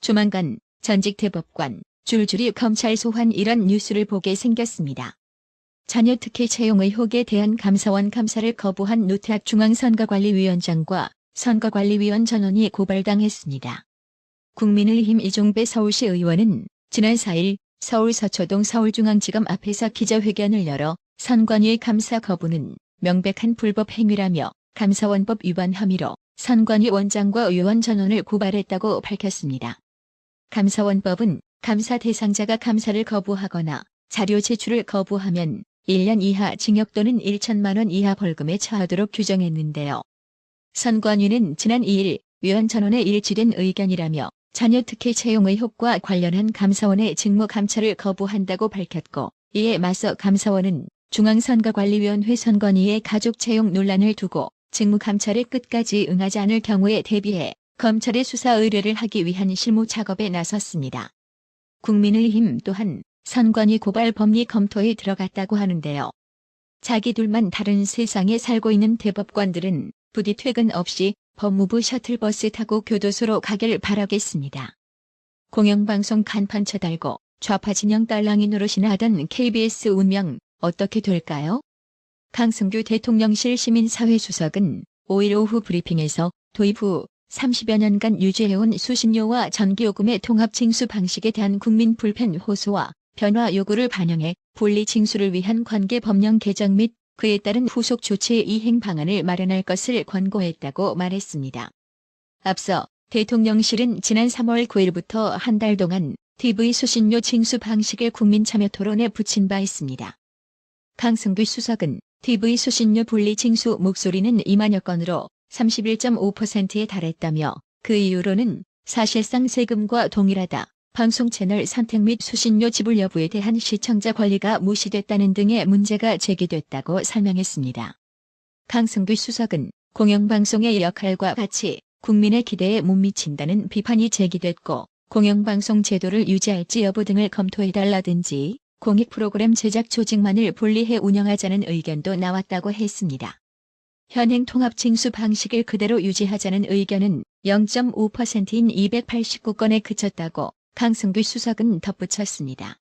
조만간 전직 대법관 줄줄이 검찰 소환 이런 뉴스를 보게 생겼습니다. 자녀 특혜 채용 의혹에 대한 감사원 감사를 거부한 노태학 중앙선거관리위원장과 선거관리위원 전원이 고발당했습니다. 국민의힘 이종배 서울시 의원은 지난 4일 서울 서초동 서울중앙지검 앞에서 기자회견을 열어 선관위의 감사 거부는 명백한 불법 행위라며 감사원법 위반 혐의로 선관위 원장과 의원 전원을 고발했다고 밝혔습니다. 감사원법은 감사 대상자가 감사를 거부하거나 자료 제출을 거부하면 1년 이하 징역 또는 1천만 원 이하 벌금에 처하도록 규정했는데요. 선관위는 지난 2일 위원 전원의 일치된 의견이라며 자녀 특혜 채용 의혹과 관련한 감사원의 직무 감찰을 거부한다고 밝혔고, 이에 맞서 감사원은 중앙선거관리위원회 선관위의 가족 채용 논란을 두고 직무 감찰에 끝까지 응하지 않을 경우에 대비해 검찰에 수사 의뢰를 하기 위한 실무 작업에 나섰습니다. 국민의힘 또한 선관위 고발 법리 검토에 들어갔다고 하는데요. 자기둘만 다른 세상에 살고 있는 대법관들은 부디 퇴근 없이 법무부 셔틀버스 타고 교도소로 가길 바라겠습니다. 공영방송 간판 쳐달고 좌파 진영 딸랑이 노릇이나 하던 KBS 운명 어떻게 될까요? 강승규 대통령실 시민사회수석은 5일 오후 브리핑에서 도입 후 30여 년간 유지해온 수신료와 전기요금의 통합징수 방식에 대한 국민 불편 호소와 변화 요구를 반영해 분리징수를 위한 관계법령 개정 및 그에 따른 후속 조치 이행 방안을 마련할 것을 권고했다고 말했습니다. 앞서 대통령실은 지난 3월 9일부터 한 달 동안 TV 수신료 징수 방식을 국민참여 토론에 붙인 바 있습니다. 강승규 수석은 TV 수신료 분리징수 목소리는 2만여 건으로 31.5%에 달했다며 그 이유로는 사실상 세금과 동일하다, 방송 채널 선택 및 수신료 지불 여부에 대한 시청자 권리가 무시됐다는 등의 문제가 제기됐다고 설명했습니다. 강승규 수석은 공영방송의 역할과 같이 국민의 기대에 못 미친다는 비판이 제기됐고, 공영방송 제도를 유지할지 여부 등을 검토해달라든지 공익 프로그램 제작 조직만을 분리해 운영하자는 의견도 나왔다고 했습니다. 현행 통합징수 방식을 그대로 유지하자는 의견은 0.5%인 289건에 그쳤다고 강승규 수석은 덧붙였습니다.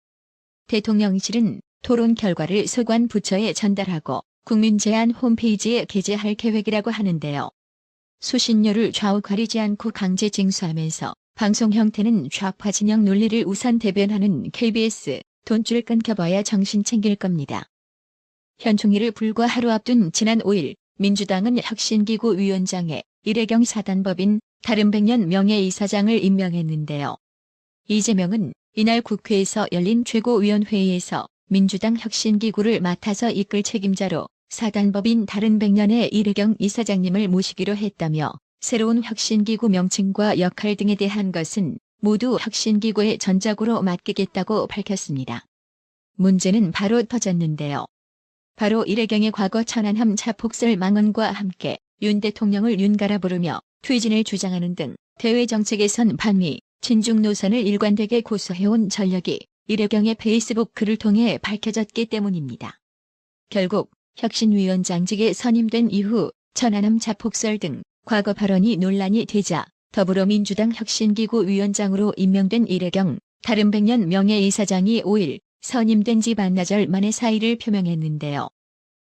대통령실은 토론 결과를 소관 부처에 전달하고 국민제안 홈페이지에 게재할 계획이라고 하는데요. 수신료를 좌우 가리지 않고 강제 징수하면서 방송 형태는 좌파 진영 논리를 우선 대변하는 KBS, 돈줄 끊겨봐야 정신 챙길 겁니다. 현 총리를 불과 하루 앞둔 지난 5일 민주당은 혁신기구 위원장에 이래경 사단법인 다른백년 명예이사장을 임명했는데요. 이재명은 이날 국회에서 열린 최고위원회의에서 민주당 혁신기구를 맡아서 이끌 책임자로 사단법인 다른백년의 이래경 이사장님을 모시기로 했다며 새로운 혁신기구 명칭과 역할 등에 대한 것은 모두 혁신기구의 전작으로 맡기겠다고 밝혔습니다. 문제는 바로 터졌는데요. 바로 이래경의 과거 천안함 자폭설 망언과 함께 윤 대통령을 윤가라 부르며 퇴진을 주장하는 등 대외 정책에선 반미, 친중 노선을 일관되게 고수해온 전력이 이래경의 페이스북 글을 통해 밝혀졌기 때문입니다. 결국 혁신위원장직에 선임된 이후 천안함 자폭설 등 과거 발언이 논란이 되자 더불어민주당 혁신기구 위원장으로 임명된 이래경 다른백년 명예이사장이 5일 선임된 지 반나절 만에 사의를 표명했는데요.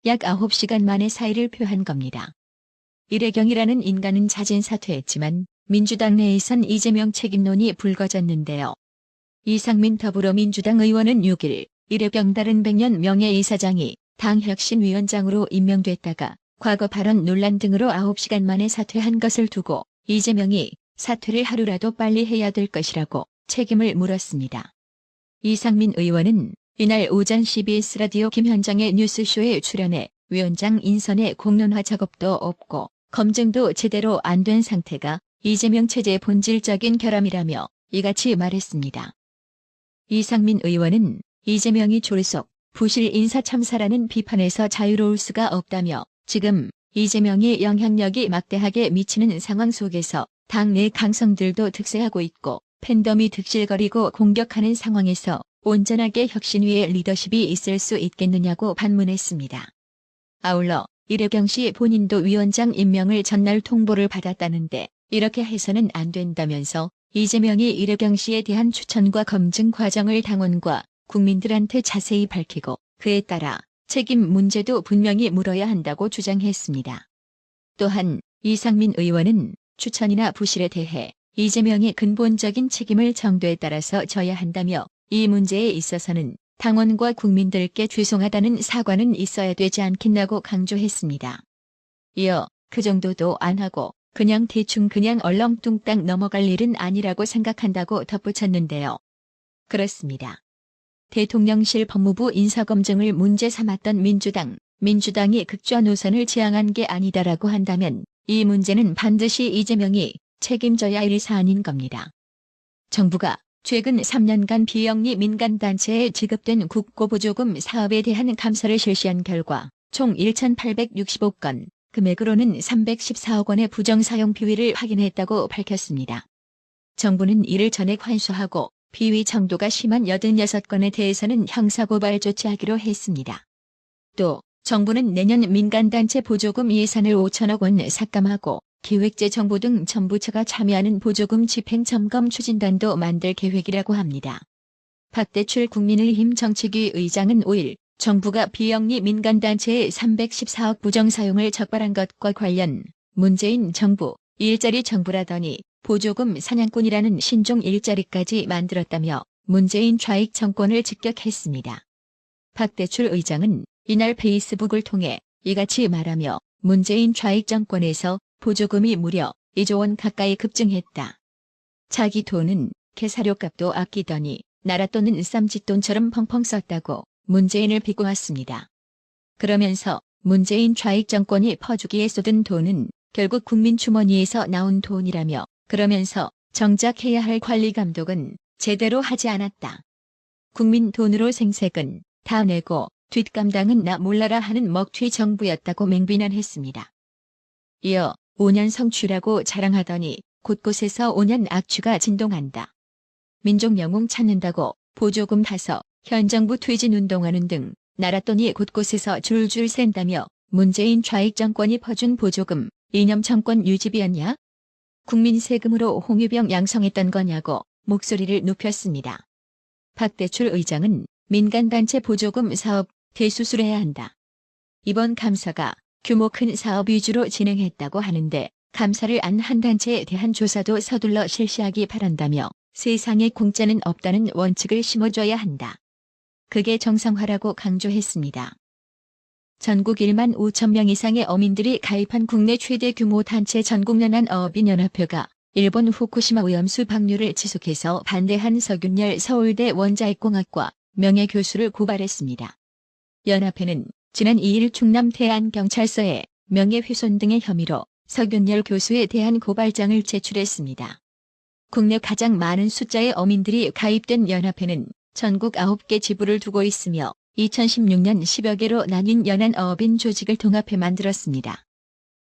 약 9시간 만에 사의를 표한 겁니다. 이래경이라는 인간은 자진 사퇴했지만 민주당 내에선 이재명 책임론이 불거졌는데요. 이상민 더불어민주당 의원은 6일 이래경 다른백년 명예이사장이 당 혁신위원장으로 임명됐다가 과거 발언 논란 등으로 9시간 만에 사퇴한 것을 두고 이재명이 사퇴를 하루라도 빨리 해야 될 것이라고 책임을 물었습니다. 이상민 의원은 이날 오전 CBS 라디오 김현정의 뉴스쇼에 출연해 위원장 인선의 공론화 작업도 없고 검증도 제대로 안 된 상태가 이재명 체제의 본질적인 결함이라며 이같이 말했습니다. 이상민 의원은 이재명이 졸속 부실 인사 참사라는 비판에서 자유로울 수가 없다며 지금 이재명이 영향력이 막대하게 미치는 상황 속에서 당내 강성들도 득세하고 있고 팬덤이 득실거리고 공격하는 상황에서 온전하게 혁신위의 리더십이 있을 수 있겠느냐고 반문했습니다. 아울러 이래경 씨 본인도 위원장 임명을 전날 통보를 받았다는데 이렇게 해서는 안 된다면서 이재명이 이래경 씨에 대한 추천과 검증 과정을 당원과 국민들한테 자세히 밝히고 그에 따라 책임 문제도 분명히 물어야 한다고 주장했습니다. 또한 이상민 의원은 추천이나 부실에 대해 이재명이 근본적인 책임을 정도에 따라서 져야 한다며 이 문제에 있어서는 당원과 국민들께 죄송하다는 사과는 있어야 되지 않겠냐고 강조했습니다. 이어 그 정도도 안 하고 그냥 대충 그냥 얼렁뚱땅 넘어갈 일은 아니라고 생각한다고 덧붙였는데요. 그렇습니다. 대통령실 법무부 인사검증을 문제 삼았던 민주당이 극좌 노선을 지향한 게 아니다라고 한다면 이 문제는 반드시 이재명이 책임져야 할 사안인 겁니다. 정부가 최근 3년간 비영리 민간단체에 지급된 국고보조금 사업에 대한 감사를 실시한 결과 총 1,865건, 금액으로는 314억 원의 부정사용 비위를 확인했다고 밝혔습니다. 정부는 이를 전액 환수하고 비위 정도가 심한 86건에 대해서는 형사고발 조치하기로 했습니다. 또 정부는 내년 민간단체 보조금 예산을 5천억 원 삭감하고 기획재정부 등 정부처가 참여하는 보조금 집행점검 추진단도 만들 계획이라고 합니다. 박대출 국민의힘 정책위 의장은 5일 정부가 비영리 민간단체의 314억 부정사용을 적발한 것과 관련 문재인 정부, 일자리 정부라더니 보조금 사냥꾼이라는 신종 일자리까지 만들었다며 문재인 좌익 정권을 직격했습니다. 박대출 의장은 이날 페이스북을 통해 이같이 말하며 문재인 좌익 정권에서 보조금이 무려 2조 원 가까이 급증했다. 자기 돈은 개사료값도 아끼더니 나라 돈은 쌈짓돈처럼 펑펑 썼다고 문재인을 비꼬았습니다. 그러면서 문재인 좌익 정권이 퍼주기에 쏟은 돈은 결국 국민 주머니에서 나온 돈이라며 그러면서 정작 해야 할 관리 감독은 제대로 하지 않았다. 국민 돈으로 생색은 다 내고 뒷감당은 나 몰라라 하는 먹튀 정부였다고 맹비난했습니다. 이어 5년 성취라고 자랑하더니 곳곳에서 5년 악취가 진동한다. 민족 영웅 찾는다고 보조금 타서 현 정부 퇴진운동하는 등 나라 돈이 곳곳에서 줄줄 샌다며 문재인 좌익 정권이 퍼준 보조금 이념 정권 유지비였냐? 국민 세금으로 홍위병 양성했던 거냐고 목소리를 높였습니다. 박대출 의장은 민간단체 보조금 사업 대수술해야 한다. 이번 감사가 규모 큰 사업 위주로 진행했다고 하는데 감사를 안 한 단체에 대한 조사도 서둘러 실시하기 바란다며 세상에 공짜는 없다는 원칙을 심어줘야 한다. 그게 정상화라고 강조했습니다. 전국 1만 5천 명 이상의 어민들이 가입한 국내 최대 규모 단체 전국연안 어업인연합회가 일본 후쿠시마 오염수 방류를 지속해서 반대한 석윤열 서울대 원자핵공학과 명예교수를 고발했습니다. 연합회는 지난 2일 충남 태안경찰서에 명예훼손 등의 혐의로 석윤열 교수에 대한 고발장을 제출했습니다. 국내 가장 많은 숫자의 어민들이 가입된 연합회는 전국 9개 지부를 두고 있으며 2016년 10여 개로 나뉜 연안어업인 조직을 통합해 만들었습니다.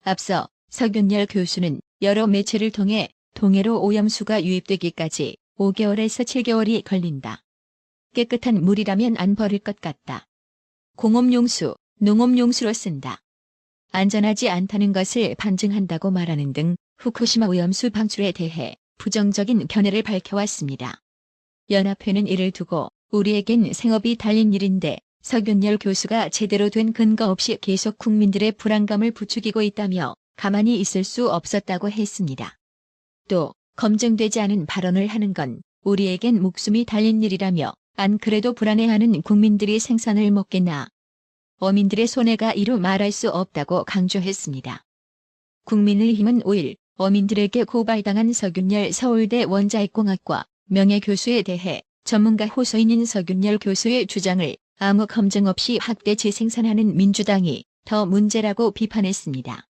앞서 석윤열 교수는 여러 매체를 통해 동해로 오염수가 유입되기까지 5개월에서 7개월이 걸린다. 깨끗한 물이라면 안 버릴 것 같다. 공업용수, 농업용수로 쓴다. 안전하지 않다는 것을 반증한다고 말하는 등 후쿠시마 오염수 방출에 대해 부정적인 견해를 밝혀왔습니다. 연합회는 이를 두고 우리에겐 생업이 달린 일인데 석윤열 교수가 제대로 된 근거 없이 계속 국민들의 불안감을 부추기고 있다며 가만히 있을 수 없었다고 했습니다. 또 검증되지 않은 발언을 하는 건 우리에겐 목숨이 달린 일이라며 안 그래도 불안해하는 국민들이 생선을 먹겠나. 어민들의 손해가 이루 말할 수 없다고 강조했습니다. 국민의힘은 5일 어민들에게 고발당한 석윤열 서울대 원자핵공학과 명예교수에 대해 전문가 호소인인 석윤열 교수의 주장을 아무 검증 없이 학대 재생산하는 민주당이 더 문제라고 비판했습니다.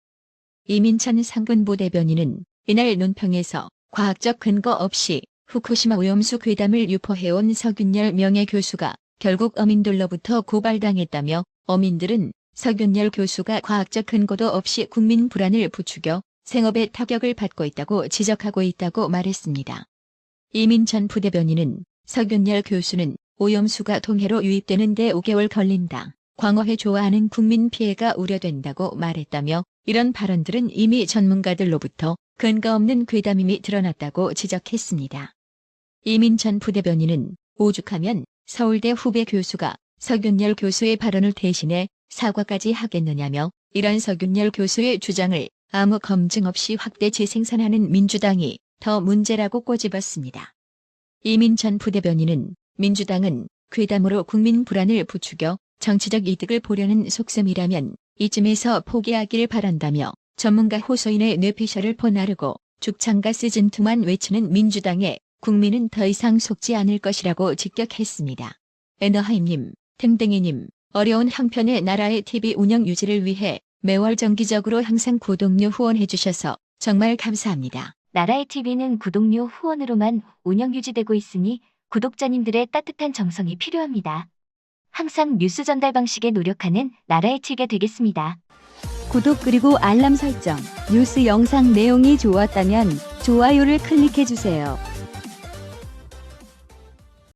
이민찬 상근부 대변인은 이날 논평에서 과학적 근거 없이 후쿠시마 오염수 괴담을 유포해온 석윤열 명예교수가 결국 어민들로부터 고발당했다며 어민들은 석윤열 교수가 과학적 근거도 없이 국민 불안을 부추겨 생업에 타격을 받고 있다고 지적하고 있다고 말했습니다. 이민찬 부대변인은 석윤열 교수는 오염수가 동해로 유입되는 데 5개월 걸린다 광어회 좋아하는 국민 피해가 우려된다고 말했다며 이런 발언들은 이미 전문가들로부터 근거 없는 괴담임이 드러났다고 지적했습니다. 이민찬 부대변인은 오죽하면 서울대 후배 교수가 서균열 교수의 발언을 대신해 사과까지 하겠느냐며 이런 서균열 교수의 주장을 아무 검증 없이 확대 재생산하는 민주당이 더 문제라고 꼬집었습니다. 이민찬 부대변인은 민주당은 괴담으로 국민 불안을 부추겨 정치적 이득을 보려는 속셈이라면 이쯤에서 포기하길 바란다며 전문가 호소인의 뇌피셜을 퍼나르고 죽창가 시즌2만 외치는 민주당에 국민은 더 이상 속지 않을 것이라고 직격했습니다. 에너하임님, 탱댕이님, 어려운 형편의 나라의 TV 운영 유지를 위해 매월 정기적으로 항상 구독료 후원해주셔서 정말 감사합니다. 나라의 TV는 구독료 후원으로만 운영 유지되고 있으니 구독자님들의 따뜻한 정성이 필요합니다. 항상 뉴스 전달 방식에 노력하는 나라의 TV가 되겠습니다. 구독 그리고 알람 설정, 뉴스 영상 내용이 좋았다면 좋아요를 클릭해주세요.